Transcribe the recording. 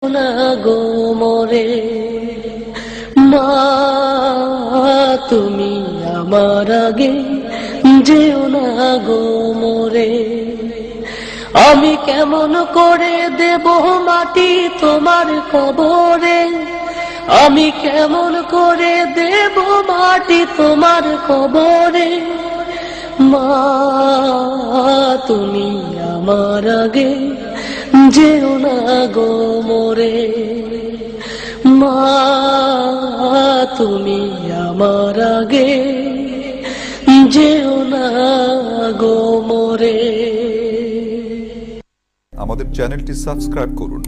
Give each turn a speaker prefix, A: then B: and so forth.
A: না গো মোরে মা, তুমি আমার আগে যেও না গো মোরে। আমি কেমন করে দেব মাটি তোমার কবরে, আমি কেমন করে দেব মাটি তোমার কবরে। মা, তুমি আমার আগে যেও না গো মোরে মা, তুমি আমার আগে যেও না গো মোরে।
B: আমাদের চ্যানেলটি সাবস্ক্রাইব করুন